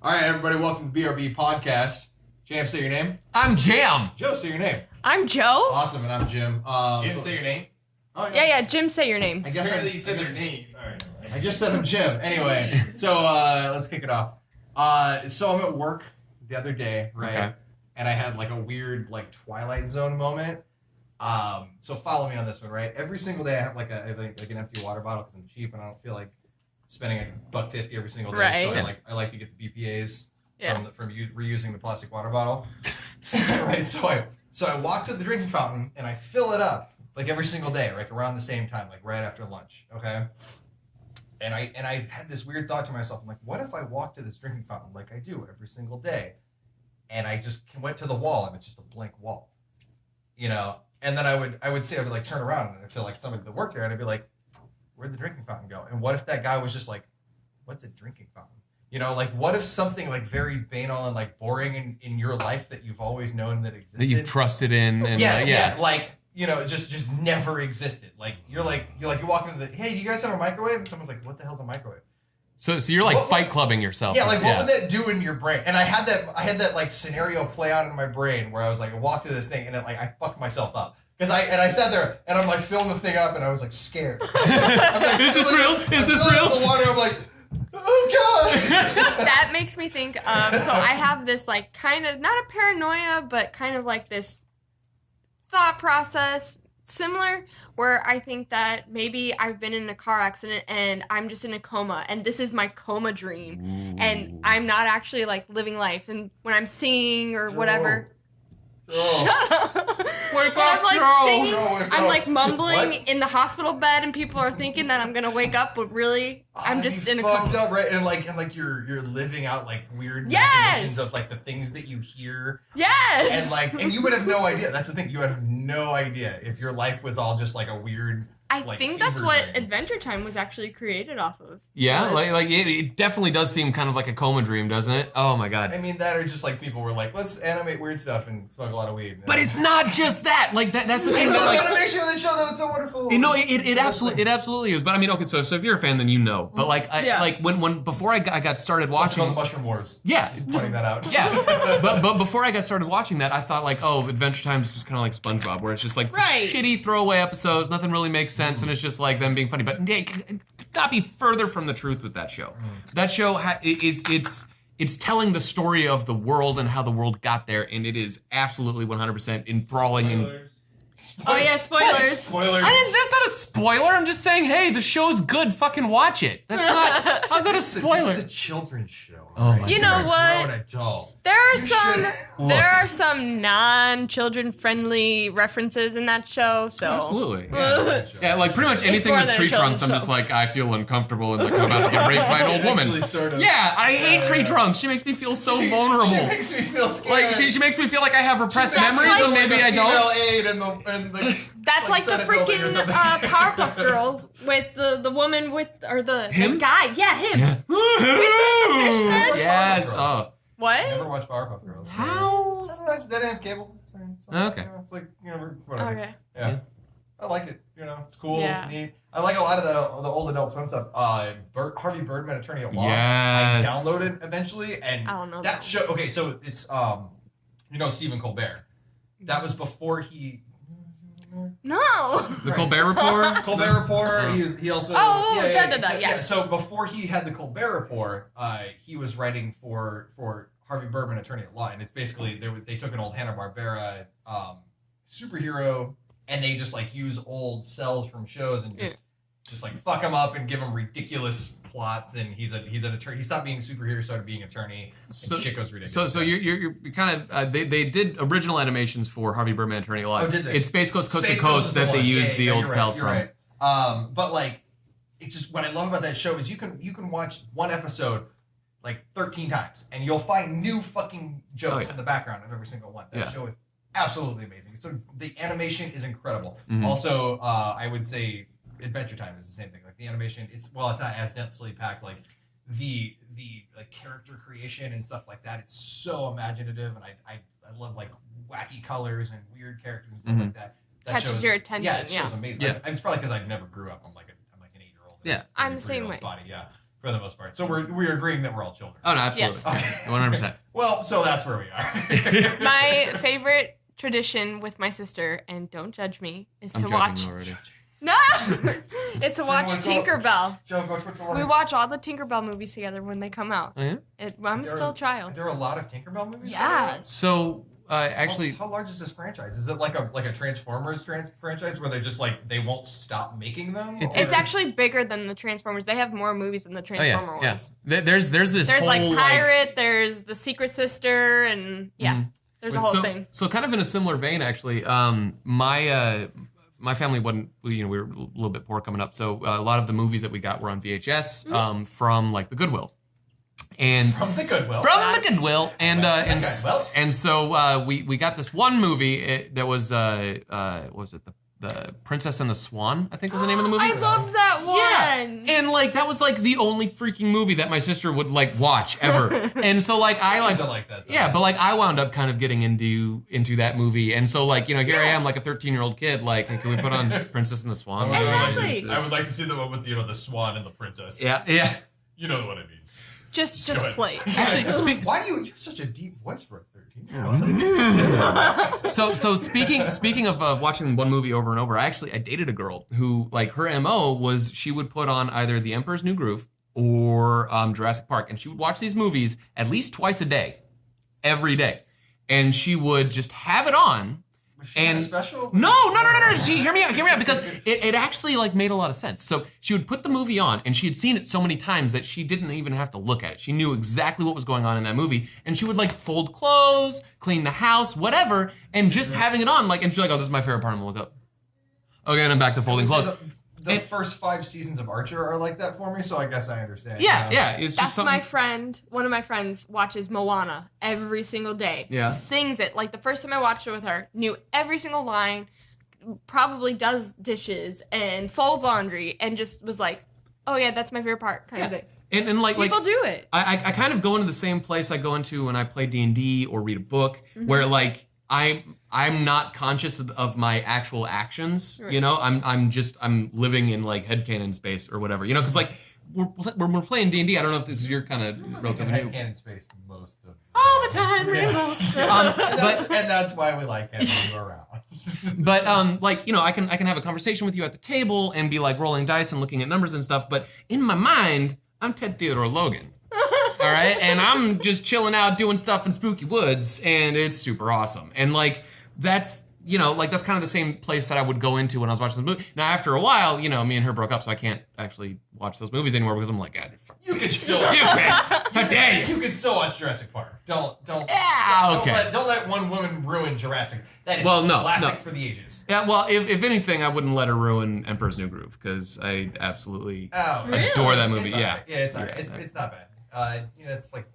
All right, everybody, welcome to BRB Podcast. Jam, say your name. I'm Jam. Joe, say your name. I'm Joe. Awesome, and I'm Jim. Jim, say your name. Oh, Yeah, Jim, say your name. I guess Apparently you said their name. All right. I just said I'm Jim. Anyway, so let's kick it off. So I'm at work the other day, right? Okay. And I had like a weird like Twilight Zone moment. So follow me on this one, right? Every single day I have like an empty water bottle because I'm cheap and I don't feel like spending $1.50 every single day. Right. So I like to get the BPAs Yeah. from reusing the plastic water bottle. Right. So I walk to the drinking fountain and I fill it up like every single day, like around the same time, like right after lunch. Okay. And I had this weird thought to myself. I'm like, what if I walk to this drinking fountain like I do every single day, and I just went to the wall and it's just a blank wall, you know? And then I would like turn around to like somebody that worked there, and I'd be like, where'd the drinking fountain go? And what if that guy was just like, what's a drinking fountain? You know, like what if something like very banal and like boring in your life that you've always known that existed, That you've trusted in, and like, you know, just never existed. Like you walk into hey, do you guys have a microwave? And someone's like, what the hell's a microwave? So you're like Fight Clubbing yourself. Yeah, like what would that do in your brain? And I had that like scenario play out in my brain where I was like, I walked to this thing and I fucked myself up. Because I sat there and I'm like filling the thing up and I was like scared. Like, Is this real? Is this real? The water, I'm like, oh god. That makes me think of, so I have this like kind of, not a paranoia, but kind of like this thought process similar where I think that maybe I've been in a car accident and I'm just in a coma and this is my coma dream and I'm not actually like living life, and when I'm singing or whatever. Shut up. Wake When I'm up, like Joe. singing, Joe, wake I'm up. like mumbling What? in the hospital bed, and people are thinking that I'm gonna wake up, but really, I'm just in a fucked coma. up, right? And like you're living out like weird Yes! definitions of like the things that you hear. Yes. And you would have no idea. That's the thing. You would have no idea if your life was all just like a weird. I like, think that's fever what dream. Adventure Time was actually created off of. Yeah, Was- like it definitely does seem kind of like a coma dream, doesn't it? Oh my god. I mean, that or just like people were like, let's animate weird stuff and smoke a lot of weed. But it's not just that. Like that's the I thing. love That, like, animation of the show. That was so wonderful. you know, it absolutely is. But I mean, okay, so if you're a fan, then you know. But like, Yeah. like when before I got started It's also called watching. the Mushroom Wars. Yeah. Just pointing that out. Yeah, but before I got started watching that, I thought like, oh, Adventure Time is just kind of like SpongeBob, where it's just like Right. shitty throwaway episodes, nothing really makes sense, and it's just like them being funny. But it could not be further from the truth with that show. That show it's telling the story of the world and how the world got there, and it is absolutely 100% enthralling. And Oh yeah, spoilers. Spoilers. that's not a spoiler. I'm just saying, hey, the show's good. Fucking watch it. That's not. How's that a This spoiler? is a children's show. Oh right? my You You're know a what? grown adult. There are You some should- there are some non-children friendly references in that show, so Absolutely. Yeah, Yeah, like pretty much anything more with than a tree trunks, children's I'm just show. like, I feel uncomfortable and like I'm about to get raped by an old woman. Actually, sort of. Yeah, I hate tree trunks. She makes me feel so vulnerable. She makes me feel scared. Like she makes me feel like I have repressed That's memories, like- and maybe I don't. Aid and the that's like the Senate building or freaking something. Powerpuff Girls with the woman with the Him? guy. Yeah, him. Yeah. fishnets? Yes. Powerpuff Oh. What? Never watched Powerpuff Girls. How? I don't know. Just didn't have cable. Okay. You know, it's like whatever. Okay. Yeah. I like it. You know, it's cool. Yeah. Neat. I like a lot of the old Adult Swim stuff. Harvey Birdman, Attorney at Law. Yes. I downloaded eventually, and I don't know that that. show. Okay, so it's you know Stephen Colbert. That was before he. No. The Colbert Report. Colbert Report. He also. Oh, yeah. da. Yeah. So before he had the Colbert Report, he was writing for Harvey Birdman, Attorney at Law, and it's basically they took an old Hanna-Barbera superhero, and they just like use old cells from shows and just like fuck him up and give him ridiculous plots. And he's an attorney. He stopped being a superhero, started being an attorney. So- and shit goes ridiculous. So you're kind of they did original animations for Harvey Birdman, Attorney at Law. Oh, did they? It's Space Coast Coast Space to Ghost Coast is the that they one. used Yeah, the yeah, old you're cells right, from. you're right. But like, it's just what I love about that show is you can watch one episode like 13 times and you'll find new fucking jokes in the background of every single one. That show is absolutely amazing. So the animation is incredible. Mhm. Also, I would say Adventure Time is the same thing. Like the animation, it's not as densely packed. Like the like character creation and stuff like that. It's so imaginative, and I love like wacky colors and weird characters and stuff like that. That Catches show's- your attention, Yeah, it yeah. show's amazing. Yeah. Like, it's probably because I never grew up. I'm like an 8-year-old. Yeah. I'm the same way. Body, yeah. for the most part. So we're agreeing that we're all children. Oh no, absolutely. Yes. Yeah, 100%. Well, so that's where we are. My favorite tradition with my sister, and don't judge me, is I'm to judging watch. already. No, is to watch what's up? Tinkerbell. Joe, which one? We watch all the Tinkerbell movies together when they come out. Oh, yeah? I'm still a child. There are a lot of Tinkerbell movies. Yeah. So actually, How large is this franchise? Is it like a Transformers franchise where they just like they won't stop making them? It's actually bigger than the Transformers. They have more movies than the Transformer yeah. ones. There's this There's whole like Pirate, there's the Secret Sister, and yeah, there's a whole thing. So kind of in a similar vein, actually, my family wasn't, we were a little bit poor coming up, so a lot of the movies that we got were on VHS from like the Goodwill. And from the Goodwill. And so we got this one movie that was was it the Princess and the Swan, I think was the name of the movie. I loved that one. Yeah, and like that was like the only freaking movie that my sister would like watch ever. And so like I like that. Though. Yeah, but like I wound up kind of getting into that movie, and so like here I am like a 13-year-old kid. Like, hey, can we put on Princess and the Swan? Exactly. I would like to see the one with the swan and the princess. Yeah. You know what I mean. Just Go ahead. play. Actually, why do you have such a deep voice for a 13-year-old? So speaking of watching one movie over and over, I dated a girl who like her MO was she would put on either The Emperor's New Groove or Jurassic Park, and she would watch these movies at least twice a day, every day, and she would just have it on. And special? No. See, hear me out, because it actually like made a lot of sense. So she would put the movie on, and she had seen it so many times that she didn't even have to look at it. She knew exactly what was going on in that movie, and she would like fold clothes, clean the house, whatever, and just having it on, like, and she's like, "Oh, this is my favorite part." I'm gonna look up. Okay, and I'm back to folding clothes. The first 5 seasons of Archer are like that for me, so I guess I understand. Yeah. It's That's just something. my friend. One of my friends watches Moana every single day. Yeah. Sings it. Like the first time I watched it with her, knew every single line, probably does dishes and folds laundry, and just was like, "Oh yeah, that's my favorite part," kind of thing. And like People do it. I kind of go into the same place I go into when I play D&D or read a book, where like I'm not conscious of my actual actions. Right. You know, I'm living in like headcanon space or whatever. You know, because like we're playing D&D. I don't know if this is your kind of relatively new. Headcanon space most of All the time, rainbows. and that's why we like having you around. But like I can have a conversation with you at the table and be like rolling dice and looking at numbers and stuff. But in my mind, I'm Ted Theodore Logan. All right, and I'm just chilling out doing stuff in Spooky Woods, and it's super awesome. And like that's that's kind of the same place that I would go into when I was watching the movie. Now after a while, me and her broke up, so I can't actually watch those movies anymore because I'm like, God, You can still. how dare you? You can still watch Jurassic Park. Don't. Yeah, okay. Don't let one woman ruin Jurassic. That is no, classic no. for the ages. Yeah, well, if anything, I wouldn't let her ruin Emperor's New Groove because I absolutely adore that movie. It's Yeah, all right. Yeah, it's all right. Yeah. It's not bad. It's like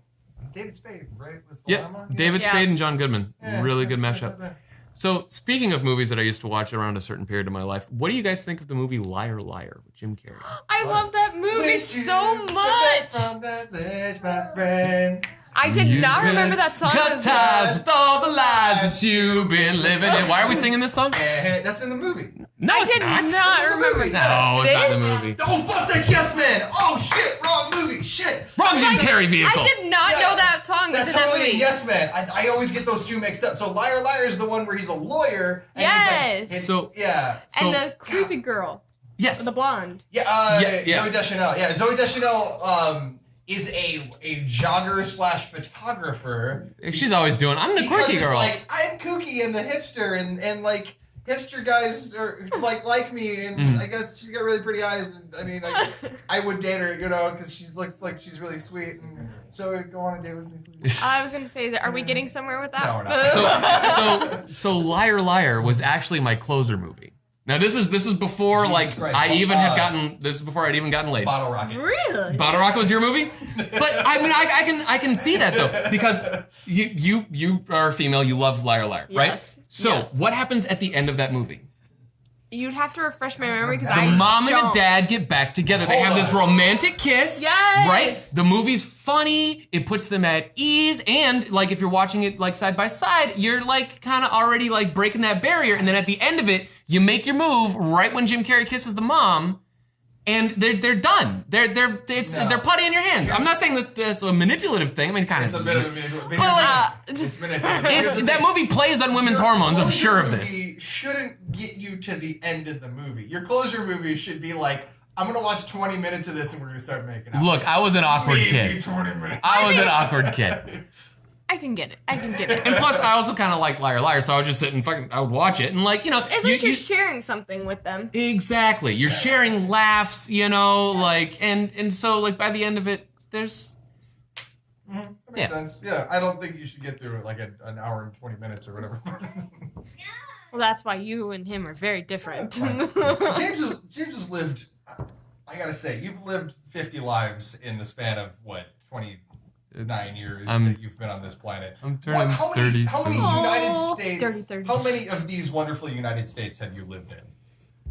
David Spade, right? Was the Yeah, llama? David Spade and John Goodman. Yeah, Really good that's mashup. not bad. So, speaking of movies that I used to watch around a certain period of my life, what do you guys think of the movie Liar Liar with Jim Carrey? I love that movie so much. From that ledge, my friend. I did not remember that song. Cut ties with all the lies that you've been living in. Why are we singing this song? That's in the movie. No, I it's did not. not It's in the remember. movie. No, it's It not in is? the movie. Oh, fuck, that's Yes Man. Oh, shit, wrong movie. Shit. Wrong Jim Carrey vehicle. I did not know that song was That's in that totally movie. Yes Man. I always get those two mixed up. So Liar Liar is the one where he's a lawyer. And Yes. He's like, So- yeah. And So- the creepy girl, Yes. the blonde. Yeah, Yeah. Zooey Deschanel. Yeah, Zooey Deschanel is a jogger / photographer. She's always doing, I'm the Because quirky it's girl. like, I'm kooky and the hipster, and like, hipster guys are like me, and I guess she's got really pretty eyes, and I mean, I would date her, because she looks like she's really sweet, and so go on a date with me, please. I was gonna say that. Are we getting somewhere with that? No, we're not. So Liar Liar was actually my closer movie. Now this is before Jesus like Christ. I even had gotten this is before I'd even gotten laid. Bottle Rocket. Really? Bottle Rocket was your movie, but I mean I can see that though because you are female, you love Liar Liar, right? Yes. So Yes. what happens at the end of that movie? You'd have to refresh my memory because The I mom and the don't. dad get back together. They Hold have this on. romantic kiss. Yes. Right? The movie's funny. It puts them at ease. And like if you're watching it like side by side, you're like kind of already like breaking that barrier. And then at the end of it, you make your move right when Jim Carrey kisses the mom. and they're done. They're putty in your hands. I'm not saying that that's a manipulative thing. I mean, kind of. It's a bit of a manipulative. But like, It's manipulative. that movie plays on women's hormones. I'm sure of this. Movie shouldn't get you to the end of the movie. Your closure movie should be like, I'm gonna watch 20 minutes of this and we're gonna start making out. Look, I was an awkward Maybe kid. 20 minutes. I was an awkward kid. I can get it. And plus, I also kind of liked Liar Liar, so I would just sit and I would watch it and like, you know. At least you're sharing something with them. Exactly. You're sharing laughs, you know, like, and so like by the end of it, there's. That makes sense. Yeah, I don't think you should get through it like an hour and 20 minutes or whatever. Well, that's why you and him are very different. James has lived. I gotta say, you've lived 50 lives in the span of what 29 years that you've been on this planet. I'm turning 30 How many soon. United States? 30. How many of these wonderful United States have you lived in?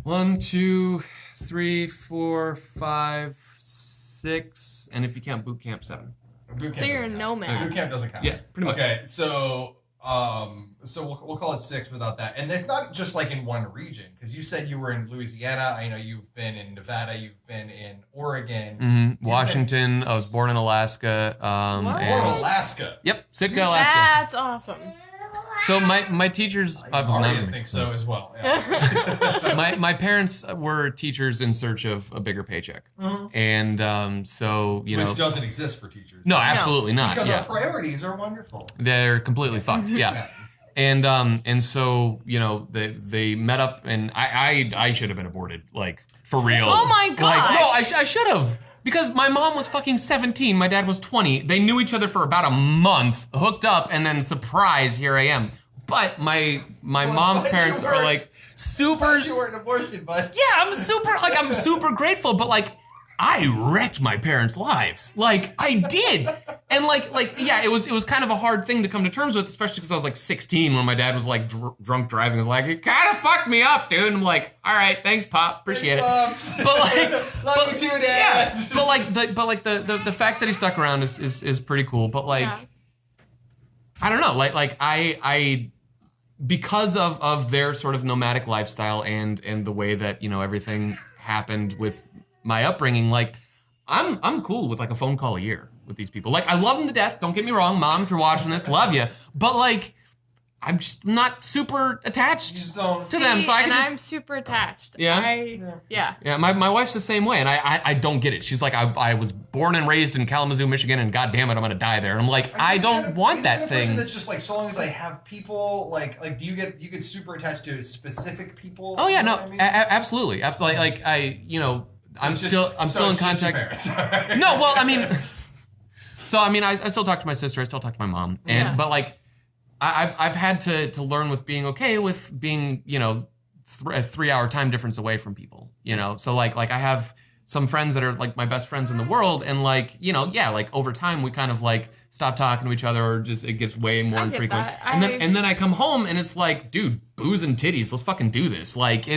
1, 2, 3, 4, 5, 6, and if you count boot camp, 7. Boot camp So you're a doesn't count. nomad. Boot camp doesn't count. Yeah, pretty much. Okay, so we'll call it 6 without that, and it's not just like in one region because you said you were in Louisiana. I know you've been in Nevada. You've been in Oregon. Mm-hmm. Washington. I was born in Alaska. What? Or Alaska. Yep, Sitka, Alaska. That's awesome. So my teachers, I think so as well. Yeah. my parents were teachers in search of a bigger paycheck, and so you know, Which doesn't exist for teachers. no, absolutely not. Because Yeah, our priorities are wonderful. they're completely fucked. Yeah. And so you know they met up and I should have been aborted, like for real. Oh my Like, gosh. no, I should have. Because my mom was fucking 17, my dad was 20. They knew each other for about a month, hooked up, and then surprise, here I am. But my mom's but parents you are weren't- like super. You weren't an abortion, but Yeah, I'm super grateful, but like I wrecked my parents' lives. Like I did. And like yeah, it was kind of a hard thing to come to terms with, especially because I was like 16 when my dad was like drunk driving. He was like, "It kind of fucked me up, dude." And I'm like, "All right, thanks, Pop, appreciate it." But like, love you too, Dad. yeah, but like the fact that he stuck around is pretty cool. But like, Yeah. I don't know, like I because of their sort of nomadic lifestyle and the way that you know everything happened with my upbringing, like I'm cool with like a phone call a year with these people. Like I love them to death. Don't get me wrong, Mom, if you're watching this, love you. But like I'm just not super attached You just don't- to them. So I can and just I'm super attached. Yeah? Yeah. yeah. My wife's the same way, and I don't get it. She's like I was born and raised in Kalamazoo, Michigan, and God damn it, I'm gonna die there. And I'm like I don't want that Person thing. that's just like so long as I have people like do you get super attached to specific people? Oh yeah, You know no, what I mean? absolutely. Like I you know. I'm It's still just- in it's just your contact. parents. No, well, I mean, so I mean, I still talk to my sister. I still talk to my mom, and Yeah. but like, I've had to learn with being okay with being a 3-hour time difference away from people. You know, so like I have some friends that are like my best friends in the world, and like like over time we kind of like stop talking to each other, or just it gets way more I get infrequent. that. And then I come home and it's like, dude, booze and titties. Let's fucking do this. Like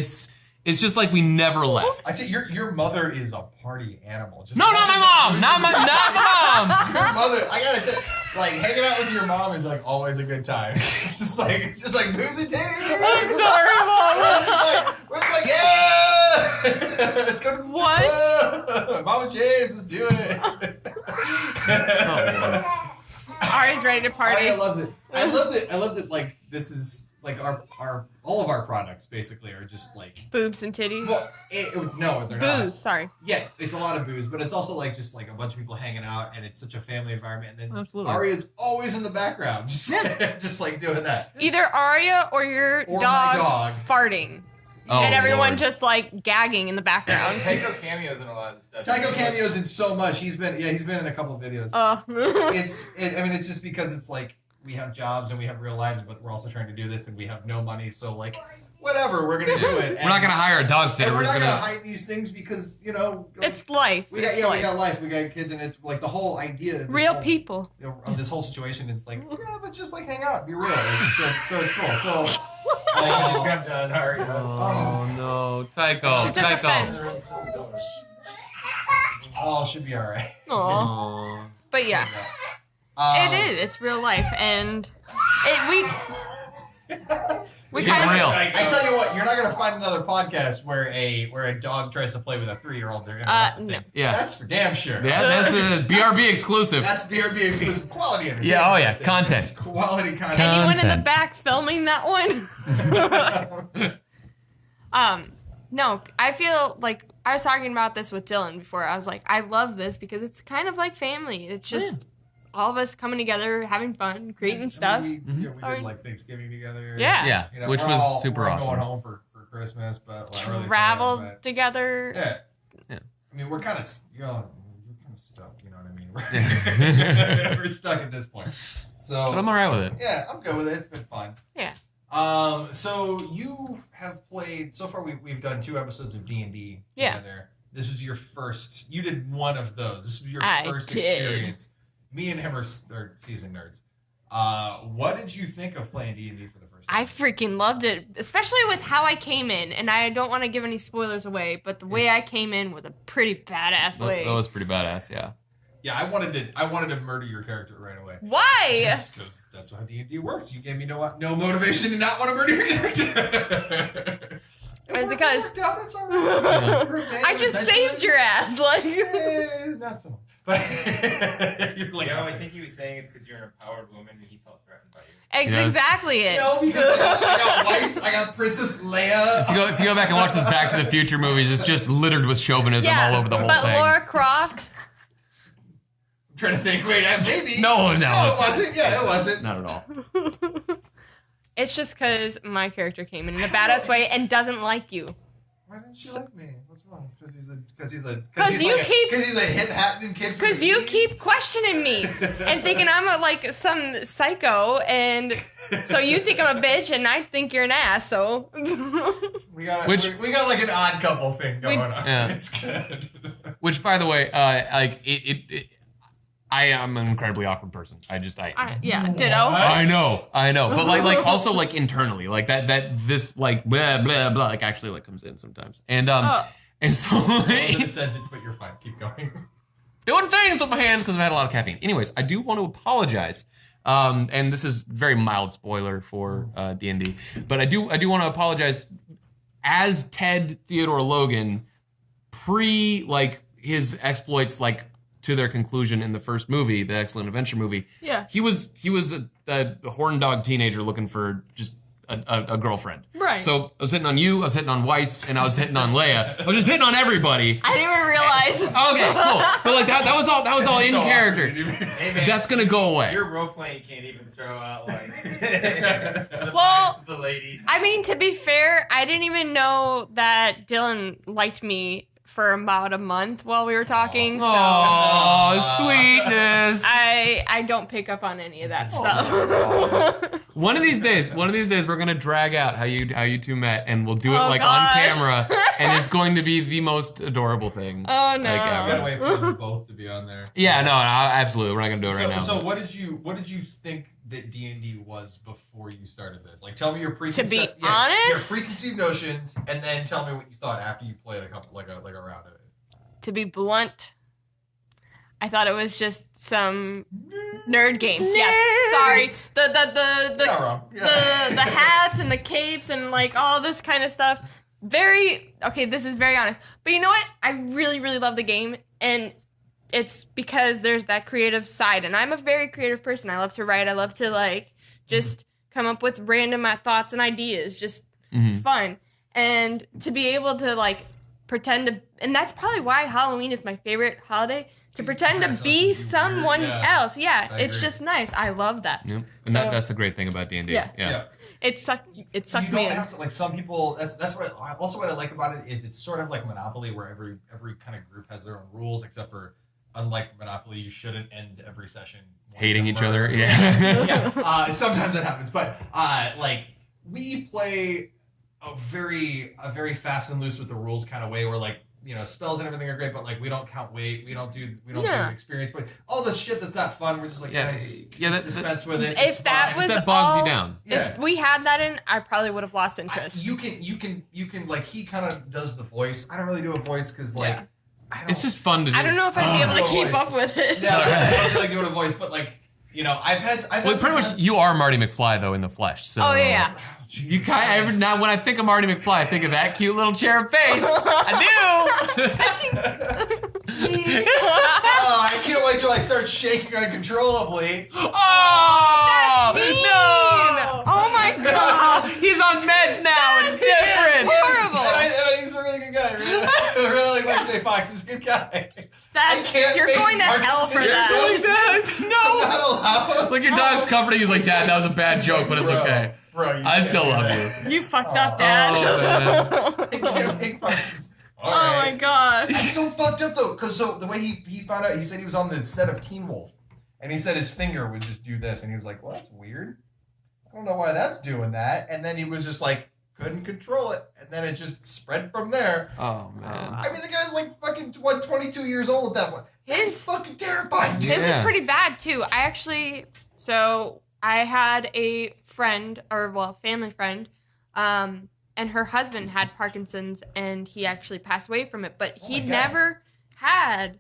it's just like we never left. I tell you, your mother is a party animal. Just No, not my mom. Not my mom. Your mother, I gotta tell you, like hanging out with your mom is like always a good time. it's just like booze and titties. I'm sorry, Mom. We're just like, yeah. Let's go to the What? Mama James, let's do it. Ari's ready to party. I love it. I love that. Like this is like our all of our products basically are just like Boobs and titties. well, no, they're not. Booze, sorry. Yeah, it's a lot of booze, but it's also like just like a bunch of people hanging out, and it's such a family environment. And then Absolutely. Ari is always in the background, just like doing that. Either Aria or your Or my dog, dog. farting. Oh, and everyone Lord. just like gagging in the background. Tycho cameos in a lot of stuff. Tycho cameos in so much. He's been in a couple of videos. Oh. It's just because it's like we have jobs and we have real lives, but we're also trying to do this and we have no money, so like whatever, we're gonna do it. We're not gonna hire a dog sitter. And We're we're just not gonna. gonna hide these things because like, It's life. we got It's we life. got life, we got kids, and it's like the whole idea. Of this Real whole, people. Of this whole situation is like, yeah, let's just like hang out, be real. So it's cool. So I just grabbed an Ari. Oh no, Tycho, She took offense. all should be all right. Aw. Aw. But yeah, it is. It's real life, and We It's getting kind real. of. I tell you what, you're not gonna find another podcast where a dog tries to play with a 3-year-old. No. Yeah. That's for damn sure. Yeah, that's a BRB exclusive. That's BRB exclusive quality entertainment. Yeah, oh yeah, It's content. quality content. Anyone in the Content. back filming that one? No, I feel like I was talking about this with Dylan before. I was like, I love this because it's kind of like family. It's just all of us coming together, having fun, creating stuff. We did like Thanksgiving together. Yeah. Yeah, You know, which we're was super we're awesome. Going home for Christmas, but like, Traveled early together. summer, but, Yeah. I mean, we're kind of we're kind of stuck. You know what I mean? Yeah. We're stuck at this point. So But I'm alright with it. yeah, I'm good with it. It's been fun. Yeah. So you have played so far. We've done 2 episodes of D&D Yeah. together. This was your first. You did one of those. This was your I first did. experience. Me and him are seasoned nerds. What did you think of playing D&D for the first time? I freaking loved it, especially with how I came in. And I don't want to give any spoilers away, but the way I came in was a pretty badass way. That was pretty badass, yeah. Yeah, I wanted to murder your character right away. Why? Because that's how D&D works. You gave me no motivation to not want to murder your character. It's because It's all right. I just saved your ass. Like, Not so much. But you're like, I think he was saying it's because you're an empowered woman and he felt threatened by you. it's Yeah. exactly it. no, because I got Weiss, I got Princess Leia. If you go back and watch those Back to the Future movies, it's just littered with chauvinism all over the whole but thing. Laura Croft. I'm trying to think. Wait, maybe. No, it wasn't. Yeah, it wasn't. Not at all. It's just because my character came in a badass way and doesn't like you. Why didn't she like me? What's wrong? Because he's a hip happening kid. Because you keep questioning me and thinking I'm some psycho, and so you think I'm a bitch and I think you're an ass. So we got Which- we got like an odd couple thing going on. Yeah. It's good. Which, by the way, I am an incredibly awkward person. yeah, ditto. I know, but like also like internally, like that this like blah blah blah like actually like comes in sometimes, and so It wasn't a sentence, but you're fine. Keep going. doing things with my hands because I've had a lot of caffeine. Anyways, I do want to apologize, and this is very mild spoiler for D&D, but I do want to apologize as Ted Theodore Logan pre like his exploits like to their conclusion in the first movie, the Excellent Adventure movie. Yeah. He was a horn dog teenager looking for just a girlfriend. Right. So I was hitting on you, I was hitting on Weiss, and I was hitting on Leia. I was just hitting on everybody. I didn't even realize. Okay, cool. But like that was all in So character. Hey man, That's gonna go away. your role playing can't even throw out like the Well, vibes of the ladies. I mean, to be fair, I didn't even know that Dylan liked me for about a month while we were talking. So Oh, sweetness. I don't pick up on any of that stuff. One of these days, we're gonna drag out how you two met, and we'll do it Oh, like God. on camera, and it's going to be the most adorable thing. Oh, no. like, I ever. gotta wait for them both to be on there. Yeah, no, absolutely, we're not gonna do it right now. So what did you think that D&D was before you started this? Like, tell me your preconceived. To be honest? your preconceived notions, and then tell me what you thought after you played a couple like a round of it. To be blunt, I thought it was just some nerd games. Yeah, sorry. You're not wrong. Yeah. The hats and the capes and like all this kind of stuff. This is very honest. But you know what? I really, really love the game, and it's because there's that creative side, and I'm a very creative person. I love to write. I love to like just come up with random thoughts and ideas. Just fun. And to be able to like pretend to, and that's probably why Halloween is my favorite holiday, to pretend to be someone else. Yeah, I it's agree. just nice. I love that. Yep. And So- that's the great thing about D&D. Yeah. Yeah. It sucked You me don't in. have to like some people. That's what also what I like about it is it's sort of like Monopoly where every kind of group has their own rules, except for unlike Monopoly, you shouldn't end every session Hating wanting each to other. murder. Yeah. Sometimes it happens, but like we play a very fast and loose with the rules kind of way where like spells and everything are great, but like we don't count weight, we don't do experience, but all this shit that's not fun, we're just like just dispense with it. If It's that fine. was that bogs all, you down. Yeah. If we had that in, I probably would have lost interest. You can like he kind of does the voice. I don't really do a voice because like I don't, It's just fun to do. I don't know if I'd be able to Oh, keep voice. up with it. Yeah, I don't feel like doing a voice, but like You know, I've had Well, pretty much you are Marty McFly though in the flesh. So Oh yeah. you kind of, now when I think of Marty McFly, I think of that cute little cherub face. I do. Oh, I can't wait till I start shaking uncontrollably. Oh, Mean. Oh my god. he's on meds now. It's different. Horrible. And he's a really good guy. Really like Michael J. Fox is a good guy. You're going to hell for that. No. Not allowed. Look, your dog's comforting. He's like, Dad, that was a bad joke, but it's okay. Bro, I still love you. You fucked up, Dad. Oh, man. I can't make fucks. Oh my god. It's so fucked up though, because so the way he found out, he said he was on the set of Teen Wolf, and he said his finger would just do this, and he was like, well, that's weird. I don't know why that's doing that. And then he was just like, couldn't control it, and then it just spread from there. Oh, man. I mean, the guy's like fucking, 22 years old at that point. That's fucking terrifying. His is pretty bad too. I had a friend, family friend, and her husband had Parkinson's, and he actually passed away from it. But he never had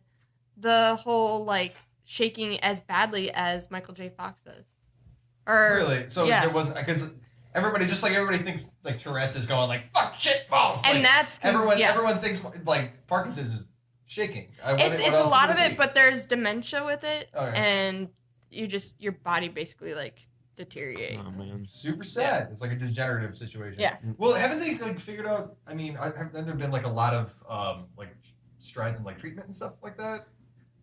the whole like shaking as badly as Michael J. Fox does. Or really? So there was, because everybody thinks like Tourette's is going like fuck shit balls, and like, that's everyone thinks like Parkinson's is shaking. It's a lot of it, but there's dementia with it, Okay. and your body basically like deteriorates. Oh, man. Super sad. It's like a degenerative situation. Yeah. Well, haven't they like figured out? I mean, have there been like a lot of like strides in like treatment and stuff like that?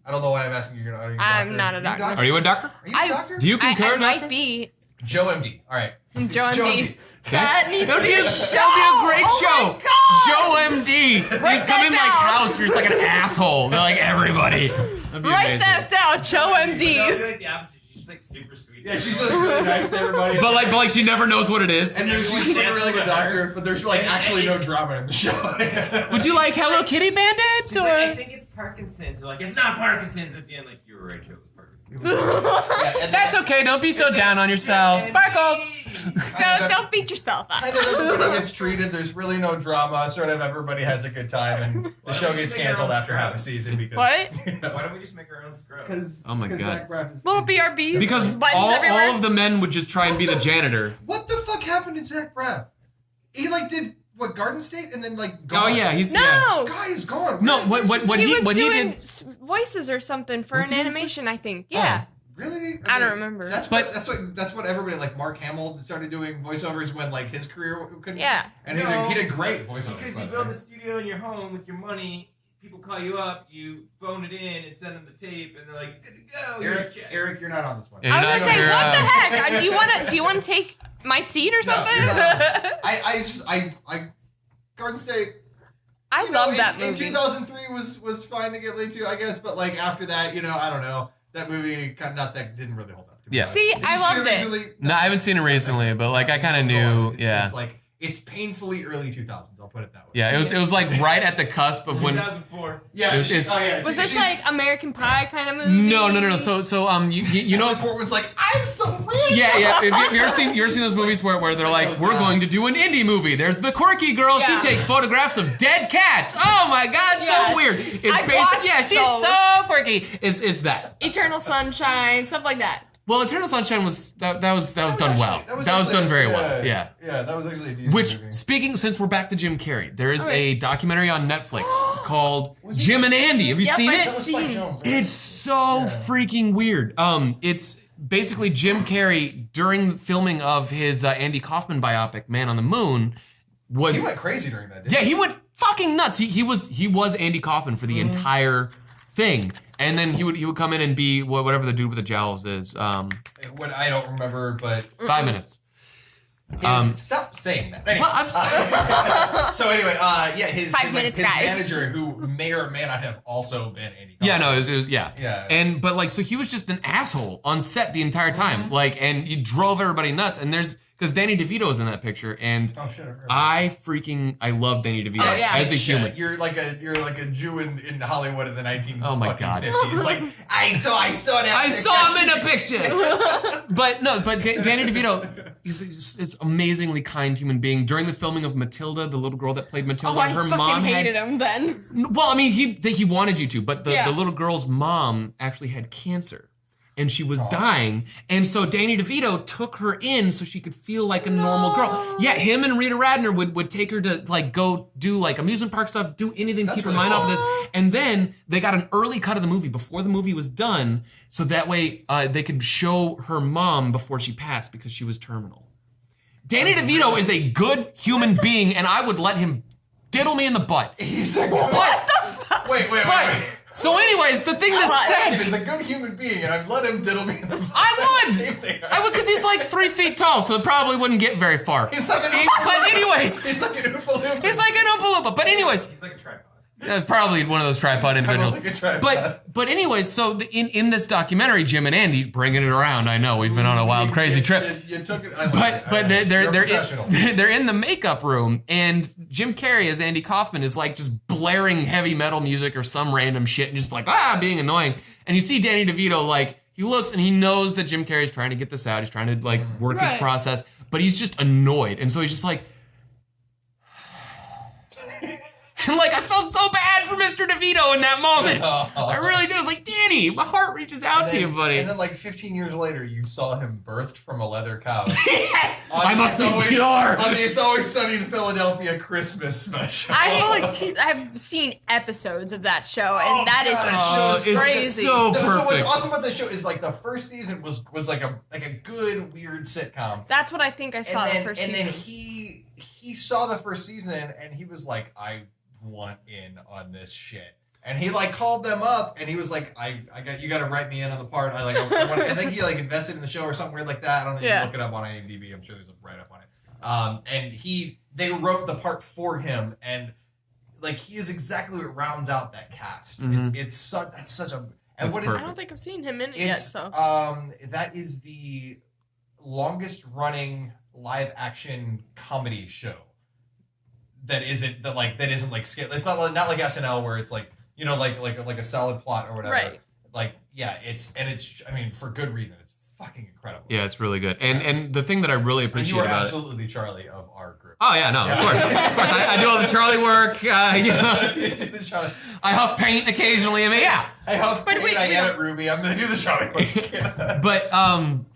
I don't know why I'm asking you. Are you a doctor? I'm not a doctor. Are you a doctor? Are you a doctor? Do you concur, I doctor? might be. Joe MD. All right. Joe MD. That needs to That'd be a great show. show. Oh my Joe god. MD. Write He's coming that like down. house. You're just like an asshole. They're like everybody. That'd be Write amazing. that down. Joe That would be MD. like the opposite. She's like super sweet. Yeah, she's like really nice to everybody. But like she never knows what it is. and there's she's like a really good doctor, but there's like actually no drama in the show. Would you like Hello Kitty bandits She's or? like, I think it's Parkinson's. They're like, it's not Parkinson's at the end. Like, you were right, Joe. It was Parkinson's. Yeah, and That's okay. Don't be so down on yourself. Sparkles. Don't beat yourself up. kind of everybody gets treated. There's really no drama. Sort of everybody has a good time, and the show gets canceled after half a season because What? Why don't we just make our own scrub? Because Oh my God. Zach Braff is Little BRBs. Because buttons everywhere. all of the men would just try and be the janitor. What the fuck happened to Zach Braff? He like did what Garden State and then like gone. Oh yeah, he's No. yeah. Guy is gone. No, what he was he doing did. voices or something for Was an he doing animation, I think. Yeah. Really? I don't Okay. remember. That's what everybody like. Mark Hamill started doing voiceovers when like his career couldn't. Yeah. And No. he did great voiceovers. Because by you the build way. a studio in your home with your money. People call you up, you phone it in and send them the tape, and they're like, good to go. Here's your check. Eric, you're not on this one. Yeah, I you're was not- gonna say, you're, what the heck? Do you want to take my seat or No, something? you're not. I Garden State. I you know, love that in movie. 2003 was fine to get laid to, I guess, but like after that, I don't know. That movie didn't really hold up. To me. Yeah. See, Did you I see loved it. recently? No, I haven't seen it recently, but like I kind of knew. Yeah. It's like it's painfully early 2000s. I'll put it that way. Yeah, it was like right at the cusp of when. 2004. Yeah. It was- it's- oh, yeah. Was this she's- like American Pie kind of movie? No. So you know. Natalie Portman's like, I'm so really. Yeah. If you ever seen those movies where they're like, we're going to do an indie movie. There's the quirky girl. Yeah. She takes photographs of dead cats. Oh my god, Yeah, so weird. she's- It's I've basic. watched Yeah, she's those. so quirky. It's that. Eternal Sunshine, stuff like that. Well, Eternal Sunshine was that was done actually- well. That was done very well. Yeah. Yeah, that was actually a decent Which, movie. speaking, since we're back to Jim Carrey, there is All right. a documentary on Netflix called Jim and Andy. Have you Yep, seen I've it? That was Spike seen. Jones, right? It's so freaking weird. It's basically Jim Carrey during the filming of his Andy Kaufman biopic, Man on the Moon, was He went crazy during that. Didn't yeah, he went fucking nuts. He was Andy Kaufman for the entire thing. And then he would come in and be whatever the dude with the jowls is. What I don't remember, but 5 minutes. stop saying that. Anyway. Well, I'm So anyway, his 5 minutes, his guys. manager, who may or may not have also been Andy. Yeah, Kaufman. no, it was yeah. Yeah. But like, so he was just an asshole on set the entire time. Like, and he drove everybody nuts. And because Danny DeVito is in that picture, and Oh shit! I love Danny DeVito Oh, yeah. as a Shit, human. You're like a Jew in Hollywood in the 1950s. Oh my God. Like I saw that. I picture. saw him in a picture. but Danny DeVito, he's an amazingly kind human being. During the filming of Matilda, the little girl that played Matilda, Oh, I her fucking mom hated him then. Well, I mean, he wanted you to, but the Yeah. little girl's mom actually had cancer. and she was dying. And so Danny DeVito took her in so she could feel like a normal girl. Yeah, him and Rita Radner would take her to like go do like amusement park stuff, do anything to keep her mind off of this. And then they got an early cut of the movie before the movie was done, so that way they could show her mom before she passed because she was terminal. Danny DeVito is a good human being, and I would let him diddle me in the butt. He's a what the fuck? Wait. So anyways, the thing that said... He's a good human being, and I'd let him diddle me in the butt. I would! Same thing. I would, because he's like 3 feet tall, so it probably wouldn't get very far. He's like an But anyways... He's like an Oompa Loompa. He's like an Oompa Loompa. But anyways... He's like a tripod. Probably one of those tripod individuals. Like a tripod. But anyways, so in this documentary, Jim and Andy bringing it around. I know we've been on a wild, crazy trip. You took it. But they're in the makeup room, and Jim Carrey as Andy Kaufman is like just blaring heavy metal music or some random shit, and just like being annoying. And you see Danny DeVito like he looks and he knows that Jim Carrey's trying to get this out. He's trying to like work his process, but he's just annoyed, and so he's just like. And like I felt so bad for Mr. DeVito in that moment. I really did. I was like, Danny, my heart reaches out to you, buddy. And then like 15 years later, you saw him birthed from a leather couch. Yes! I must be pure! On the It's Always Sunny in Philadelphia Christmas special. I've seen episodes of that show, and that is crazy. It's so perfect. So what's awesome about the show is like the first season was like a good weird sitcom. That's what I think I saw the first season. And then he saw the first season and he was like, I want in on this shit. And he like called them up and he was like, you got to write me in on the part. I think he like invested in the show or something weird like that. I don't know. You can look it up on IMDb. I'm sure there's a write up on it. And they wrote the part for him, and like he is exactly what rounds out that cast. Mm-hmm. That's such a. And what I don't think I've seen him in it yet. So that is the longest running live action comedy show. That isn't like it's not like SNL where it's like like a solid plot or whatever. Right. Like it's I mean for good reason. It's fucking incredible. Yeah, it's really good. And the thing that I really appreciate about it. You are absolutely the Charlie of our group. Oh yeah, no, of course. I do all the Charlie work. You know. You do the Charlie. I huff paint occasionally. I mean, yeah. I huff paint. I edit Ruby. I'm gonna do the Charlie work. But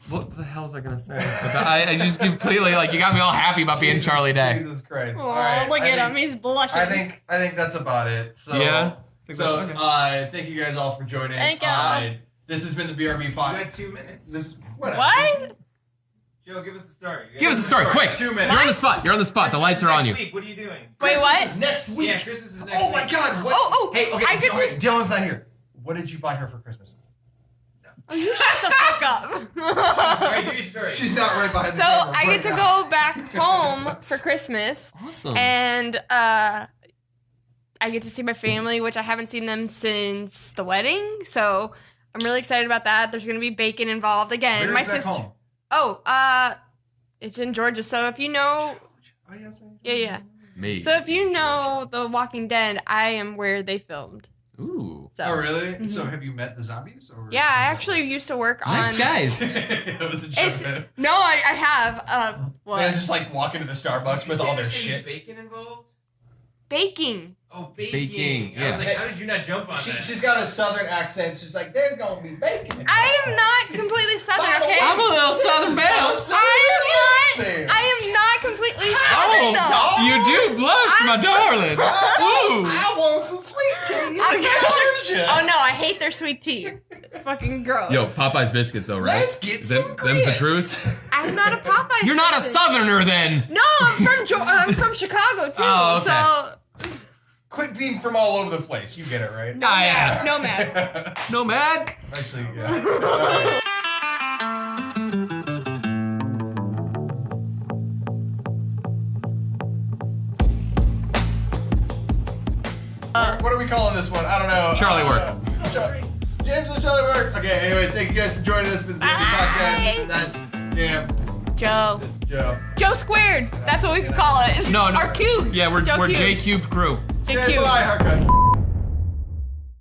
what the hell was I gonna say? I just completely you got me all happy about being Charlie Day. Jesus Christ! Oh, look at him. He's blushing. I think that's about it. So yeah. Thank you guys all for joining. Thank you. This has been the BRB podcast. You had 2 minutes. What? Joe, give us a story. Give us a story, quick. 2 minutes. You're on the spot. The lights are on you. Week. What are you doing? Wait, what? Is next week. Yeah, Christmas is next week. Oh my God! What? Oh, hey, okay. I could Dylan's not here. What did you buy her for Christmas? Oh, you shut the fuck up. Alright, do your story. She's not right behind the So camera. I get to go back home for Christmas. Awesome. And I get to see my family, which I haven't seen them since the wedding. So I'm really excited about that. There's gonna be bacon involved again. Where my is back sister. home? Oh, it's in Georgia. So if you know, Oh yeah. That's right. yeah. Me. So if you know The Walking Dead, I am where they filmed. Ooh. So Oh really? So have you met the zombies? Or yeah, I actually used to work on. Nice guys. It was a joke. It's no, I have. What? They just like walk into the Starbucks with all their shit. Bacon involved? Baking. Oh, baking. Baking, I was yeah. like, how did you not jump on that? She's got a southern accent. She's like, there's gonna be bacon. I am not completely southern, By the okay? way, I'm a little Southern Belle. I am not completely southern, though. You do blush, my darling. Ooh. I want some sweet tea. Oh no, I hate their sweet tea. It's fucking gross. Yo, Popeye's biscuits though, right? Let's get some Them's the grits. truth. I'm not a Popeye. You're not a person. Southerner then. No, I'm from Chicago too. Oh, okay. So Quit being from all over the place. You get it, right? Yeah. no man. Nomad. Actually, yeah. What are we calling this one? I don't know. Charlie work. James and Charlie work. Okay, anyway, thank you guys for joining us for the BRB podcast. That's Jam. Joe. This is Joe. Joe squared. That's what we could call it. No, Or cubed. Yeah, we're Joe J cubed. Cube crew. J Yeah, cubed. bye, haircut.